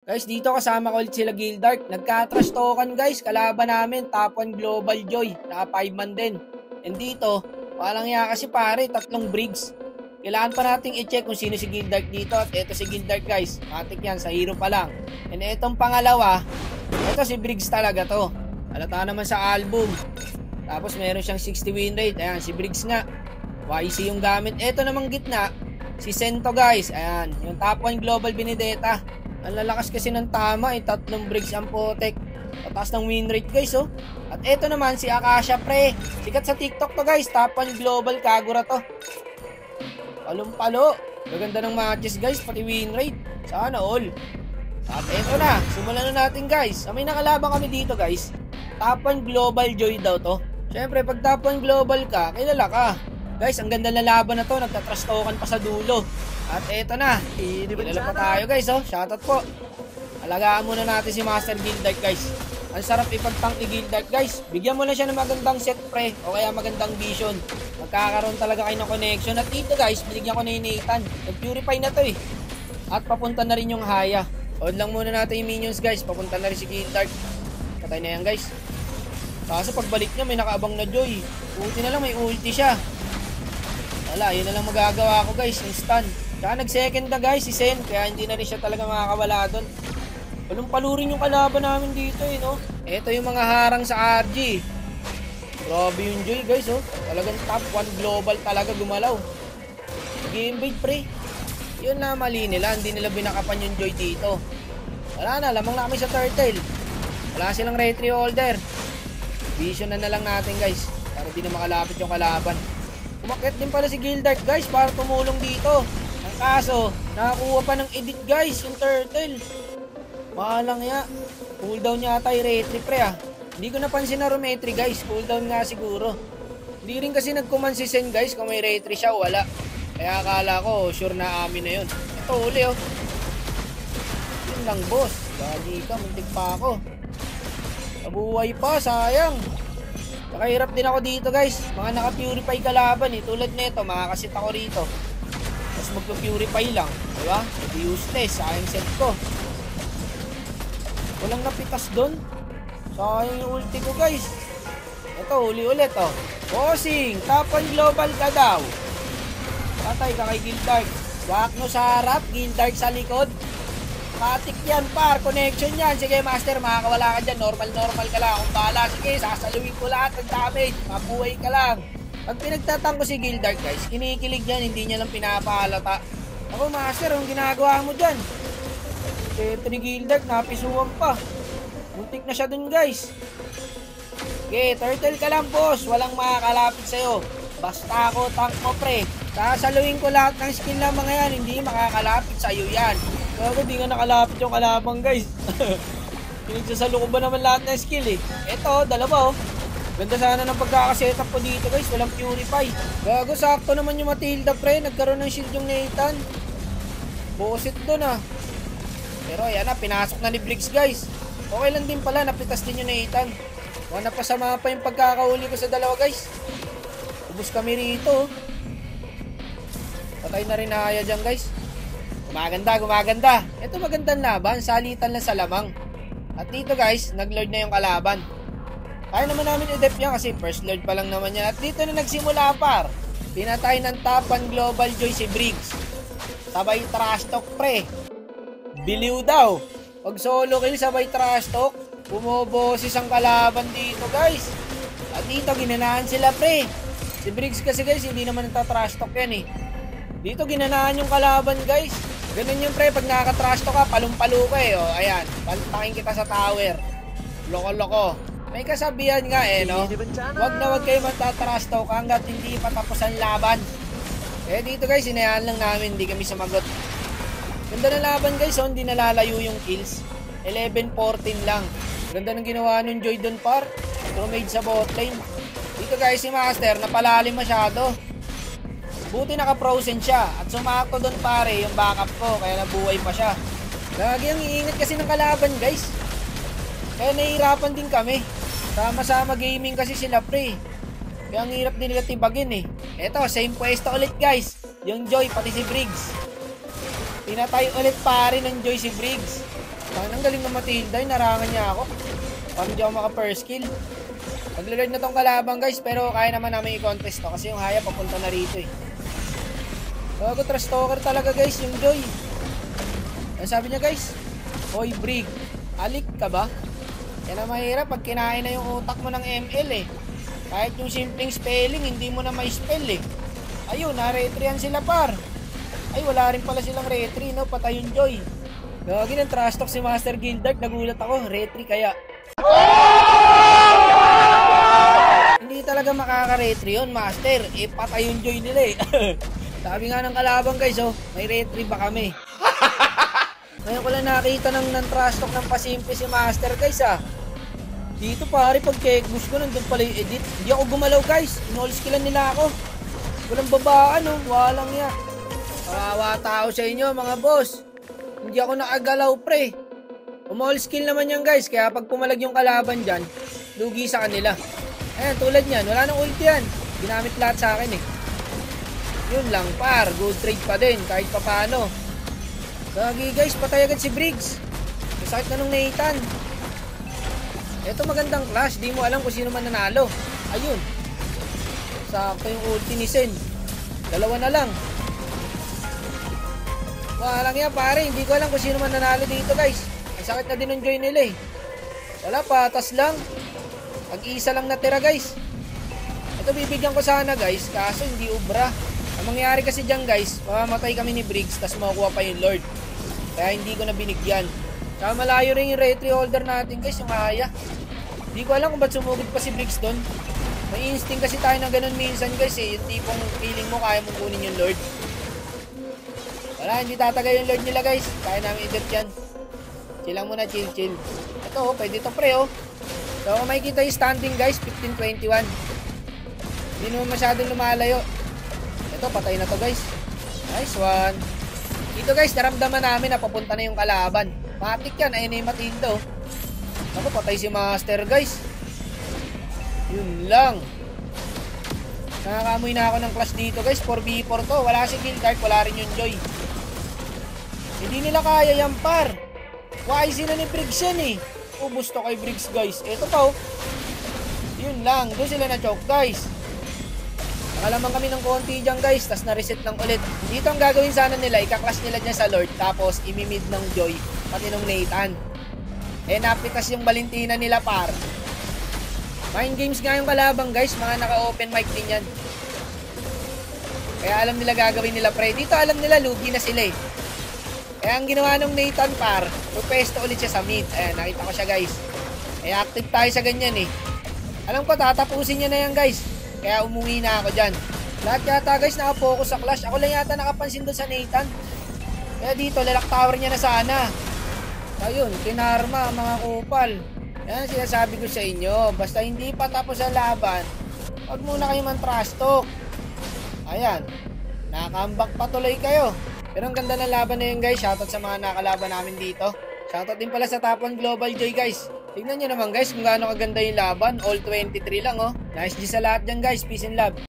Guys, dito kasama ko ulit sila Gildark. Nagka-trash talkan guys, kalaban namin, top 1 Global Joy. Naka 5 man din. And dito, walang iya kasi pare, 3 Briggs. Kailangan pa nating i-check kung sino si Gildark dito. At eto si Gildark guys, matik yan, sa hero pa lang. And etong pangalawa, eto si Briggs talaga to. Halata naman sa album. Tapos meron siyang 60 win rate. Ayan, si Briggs nga. YC yung gamit. Eto namang gitna, si Sento guys. Ayan, yung top 1 Global Benedetta. Ang lalakas kasi ng tama, 3 Briggs ang potek. Pataas ng win rate guys, oh. At eto naman si Akasha pre. Sikat sa TikTok to guys, top 1 Global Kagura to. Palong-palo. Maganda ng matches guys, pati win rate. Sana all. At eto na, simulan na natin guys. May nakalaban kami dito guys. Top 1 Global Joy daw to. Siyempre, pag top 1 Global ka, kilala ka. Guys, ang ganda ng laban na to, nagtatrash talkan pa sa dulo. At eto na, kilala pa tayo guys, oh. Shoutout po. Alagaan muna natin si Master Gildark guys. Ang sarap ipag-tank ni Gildark guys. Bigyan mo na siya ng magandang set pre o kaya magandang vision. Magkakaroon talaga kayo ng connection. At dito guys, binigyan ko na yung Nathan. Nag-purify na to eh. At papunta na rin yung Haya. Hold lang muna natin yung minions guys. Papunta na rin si Gildark. Patay na yan guys. Kaso pagbalik niya may nakaabang na Joy. Ulti na lang, may ulti siya. Wala, yun na lang magagawa ko guys. Yung stun. Tsaka nag-second na guys si Sen, kaya hindi na rin siya talaga makakawala doon. Palong-palurin yung kalaban namin dito eh, no? Ito yung mga harang sa RG. Grabe yung Joy guys, oh. Talagang top 1 global talaga gumalaw. Game bait pre. Yun na mali nila, hindi nila binakapan yung Joy dito. Wala na, lamang na kami sa turtle. Wala silang retry holder. Vision na lang natin guys, para di na makalapit yung kalaban. Umakyat din pala si Gildark guys para tumulong dito. Ang kaso, nakakuha pa ng edit guys yung turtle. Mahalang ya. Cooldown yata yung retry pre ah. Hindi ko napansin na rumetry guys. Cooldown nga siguro. Hindi rin kasi nagkuman si Sen guys kung may retry siya wala. Kaya akala ko sure na amin na yun. Ito uli oh. Yun lang boss. Gagi ka, muntik pa ako. Nabuhay pa, sayang. Nakahirap din ako dito guys. Mga naka-purify kalaban eh. Tulad nito, makakasit ako rito. Tapos magpa-purify lang. Diba? Useless. Sayang set ko. Walang napitas doon. Sayang yung ulti ko guys. Ito, uli ulit oh. Bossing, top 1 global ka daw. Patay ka kay Gildark. Wak no sa harap, Gildark sa likod. Matik yan par, connection yan. Sige master, makakawala ka dyan. Normal ka lang. Kung bahala, sige, sasaluin ko lahat ng damage. Mabuhay ka lang. Pag pinagtatang ko si Gildark guys, kinikilig yan, hindi niya lang pinapahalata. Ako master, anong ginagawa mo dyan? Ito ni Gildark, napisuwan pa. Muntik na siya dun guys. Okay, turtle ka lang boss. Walang makakalapit sa'yo. Basta ako tank mo pre. Sasaluin ko lahat ng skill ng mga yan. Hindi makakalapit sa'yo yan. Bago di nga nakalapit yung kalabang guys. Pinagsasalo ko ba naman lahat ng skill eh. Eto, dalawa oh. Ganda sana ng pagkakasetup ko dito guys. Walang purify. Bago sakto naman yung Matilda pre. Nagkaroon ng shield yung Nathan. Bosit doon ah. Pero ayan na, pinasok na ni Briggs guys. Okay lang din pala, napitas din yung Nathan. Wala pa sa mapa yung pagkakauli ko sa dalawa guys. Ubus kami rito. Patay na rin na Haya dyan guys. Gumaganda. Ito magandang laban, salitan lang sa lamang. At dito guys, nag-lord na yung kalaban. Kaya naman namin i-dep yan kasi first lord pa lang naman yan. At dito na nagsimula par. Pinatay ng top 1 global Joy si Briggs. Sabay trash talk pre. Biliw daw. Pag solo kill sabay trash talk, bumoboses ang kalaban dito guys. At dito ginanahan sila pre. Si Briggs kasi guys, hindi naman nagta-trash talk yan eh. Dito ginanahan yung kalaban guys. Ganun yung pre, pag nakaka-trash talk ka, palong-palo ka eh. O, ayan, paltakin kita sa tower. Loko-loko. May kasabihan nga eh, no? Wag na wag kayo magta-trash talk hanggat hindi patapos ang laban. Eh dito guys, hinayaan lang namin, hindi kami sumagot. Ganda na laban guys, so hindi nalalayo yung kills. 11-14 lang. Ganda ng ginawa nung Joy doon par. Trumade sa bot lane. Dito guys si Master, napalalim masyado. Buti naka-frozen siya. At sumakto doon pare yung backup ko, kaya nabuhay pa siya. Lagi ang iingat kasi ng kalaban guys. Kaya nahihirapan din kami. Sama-sama gaming kasi sila pre. Kaya ang hirap din nila tibagin eh. Eto, same pwesto ulit guys. Yung Joy pati si Briggs. Pinatay ulit pare ng Joy si Briggs. Ang galing ng Matilda, narangan niya ako. Parang di ako maka-first kill. Maglulord na tong kalaban guys, pero kaya naman namin i-contest to kasi yung Haya papunta na rito eh. Bago trash talker talaga guys yung Joy. Ano sabi niya guys? Hoy Brig, alik ka ba? Yan ang mahirap pag kinain na yung utak mo ng ML eh. Kahit yung simpleng spelling hindi mo na ma-spell eh. Ayun, na-retry sila par. Ay wala rin pala silang retry no, patay yung Joy. Gagi ng trash talk si Master Gildark, nagulat ako, retry kaya. Hindi talaga makaka-retry yun, Master. Patay yung Joy nila eh. Sabi nga ng kalabang guys, oh, may retry ba kami? Ngayon ko lang nakita ng trash talk ng pasimple si Master guys ah. Dito pare pag check boost ko nandun pala yung edit. Hindi ako gumalaw guys, in-all skillan nila ako. Walang babaan oh, walang ya. Kawawa tao sa inyo mga boss. Hindi ako nakagalaw pre. All skill naman yan guys, kaya pag pumalag yung kalaban dyan, lugi sa kanila. Ayan tulad nyan, wala nang ulti yan. Ginamit lahat sa akin eh. Yun lang par, good trade pa din kahit papano. Gagi guys, patay agad si Briggs. Masakit na nung Nathan. Ito magandang clash, di mo alam kung sino man nanalo. Ayun. Sakto yung ulti ni Sen. Dalawa na lang. Walang yan pare, hindi ko alam kung sino man nanalo dito guys. Ang sakit na din ng joy nila eh. Wala, patas lang. Pag-isa lang natira guys. Ito bibigyan ko sana guys, kaso hindi ubra. Ang mangyayari kasi dyan guys, mamamatay kami ni Briggs, tas makukuha pa yung Lord. Kaya hindi ko na binigyan. Kaya malayo rin yung retry holder natin guys, yung Haya. Hindi ko alam kung ba't sumugod pa si Briggs doon. May instinct kasi tayo na ganun minsan guys eh. Yung tipong feeling mo kaya mong kunin yung Lord. Wala, hindi tatagay yung Lord nila guys. Kaya namin i-dirt yan. Chill lang muna, chill. Ito oh, pwede ito pre oh. So kung makikita yung standing guys, 15-21. Hindi naman masyadong lumalayo. Ito, patay na to guys. Nice one. Dito guys, naramdaman namin na papunta na yung kalaban. Matik yan, ayun na yung Matilda oh. Ako, patay si Master guys. Yun lang. Nakakamoy na ako ng clash dito guys. 4v4 to, wala si Gildark, wala rin yung Joy. Hindi nila kaya yan par. YC na ni Briggs yan eh. Ubus to kay Briggs guys. Ito pa oh. Yun lang, doon sila na-choke guys. Nakalaman kami ng konti dyan guys, tas na-reset lang ulit. Dito ang gagawin sana nila, ika-clash nila dyan sa Lord, tapos imimid ng Joy, pati ng Nathan. Napitas yung Valentina nila par. Mind games nga yung kalabang guys, mga naka-open mic din yan. Kaya alam nila gagawin nila pre. Dito alam nila lugi na sila eh. Kaya ang ginawa ng Nathan par, pupesto ulit siya sa mid. Ayan, nakita ko siya guys. Active tayo sa ganyan eh. Alam ko tatapusin niya na yan guys. Kaya umuwi na ako dyan. Lahat yata guys nakapokus sa clash. Ako lang yata nakapansin doon sa Nathan. Kaya dito lalak tower niya na sana. Ayun, kinarma mga kupal. Yan sinasabi ko sa inyo. Basta hindi pa tapos ang laban, wag muna kayo man-trash talk. Ayan, nakambak patuloy kayo. Pero ang ganda ng laban na yun guys. Shoutout sa mga nakalaban namin dito. Shoutout din pala sa Top 1 Global Joy guys. Tignan nyo naman guys kung gaano kaganda yung laban. All 23 lang oh. Nice G sa lahat dyan guys. Peace and love.